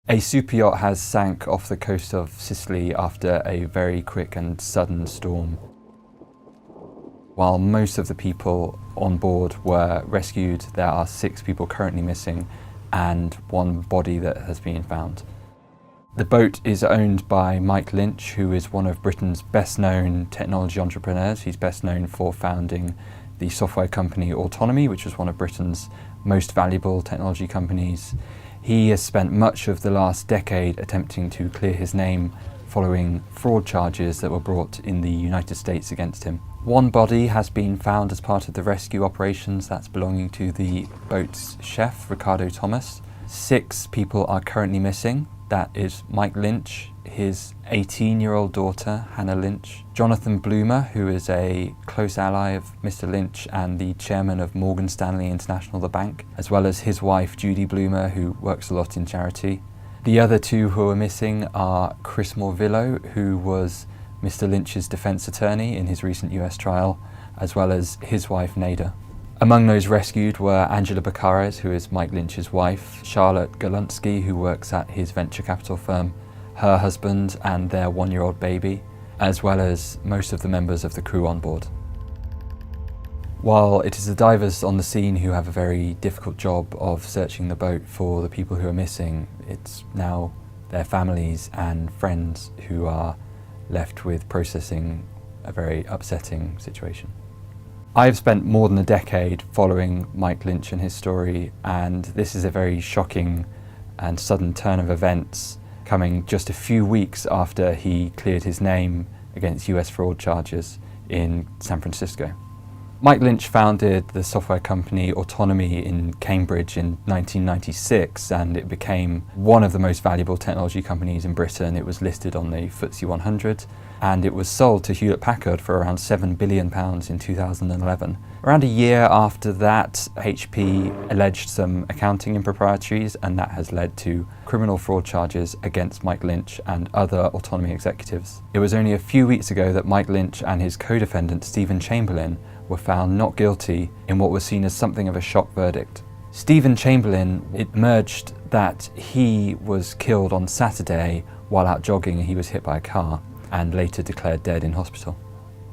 A superyacht has sank off the coast of Sicily after a very quick and sudden storm. While most of the people on board were rescued, there are 6 people currently missing and 1 body that has been found. The boat is owned by Mike Lynch, who is one of Britain's best-known technology entrepreneurs. He's best known for founding the software company Autonomy, which was one of Britain's most valuable technology companies. He has spent much of the last decade attempting to clear his name following fraud charges that were brought in the United States against him. 1 body has been found as part of the rescue operations, that's belonging to the boat's chef, Ricardo Thomas. 6 people are currently missing. That is Mike Lynch, his 18-year-old daughter, Hannah Lynch, Jonathan Bloomer, who is a close ally of Mr. Lynch and the chairman of Morgan Stanley International, the bank, as well as his wife, Judy Bloomer, who works a lot in charity. The other 2 who are missing are Chris Morvillo, who was Mr. Lynch's defense attorney in his recent US trial, as well as his wife, Nada. Among those rescued were Angela Bacares, who is Mike Lynch's wife, Charlotte Galunsky, who works at his venture capital firm, her husband and their 1-year-old baby, as well as most of the members of the crew on board. While it is the divers on the scene who have a very difficult job of searching the boat for the people who are missing, it's now their families and friends who are left with processing a very upsetting situation. I've spent more than a decade following Mike Lynch and his story, and this is a very shocking and sudden turn of events, coming just a few weeks after he cleared his name against US fraud charges in San Francisco. Mike Lynch founded the software company Autonomy in Cambridge in 1996, and it became one of the most valuable technology companies in Britain. It was listed on the FTSE 100, and it was sold to Hewlett-Packard for around £7 billion in 2011. Around a year after that, HP alleged some accounting improprieties, and that has led to criminal fraud charges against Mike Lynch and other Autonomy executives. It was only a few weeks ago that Mike Lynch and his co-defendant Stephen Chamberlain were found not guilty in what was seen as something of a shock verdict. Stephen Chamberlain, it emerged that he was killed on Saturday while out jogging. He was hit by a car and later declared dead in hospital.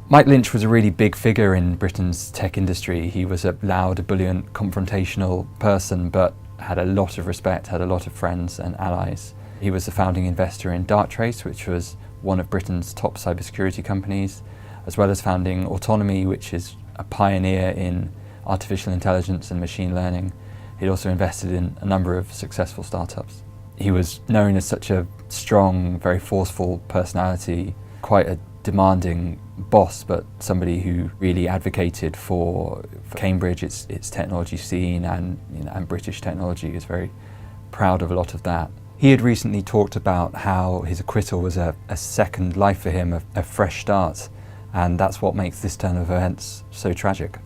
Mike Lynch was a really big figure in Britain's tech industry. He was a loud, ebullient, confrontational person, but had a lot of respect, had a lot of friends and allies. He was the founding investor in Darktrace, which was one of Britain's top cybersecurity companies, as well as founding Autonomy, which is a pioneer in artificial intelligence and machine learning. He'd also invested in a number of successful startups. He was known as such a strong, very forceful personality, quite a demanding boss, but somebody who really advocated for Cambridge, its technology scene, and British technology. He was very proud of a lot of that. He had recently talked about how his acquittal was a second life for him, a fresh start, and that's what makes this turn of events so tragic.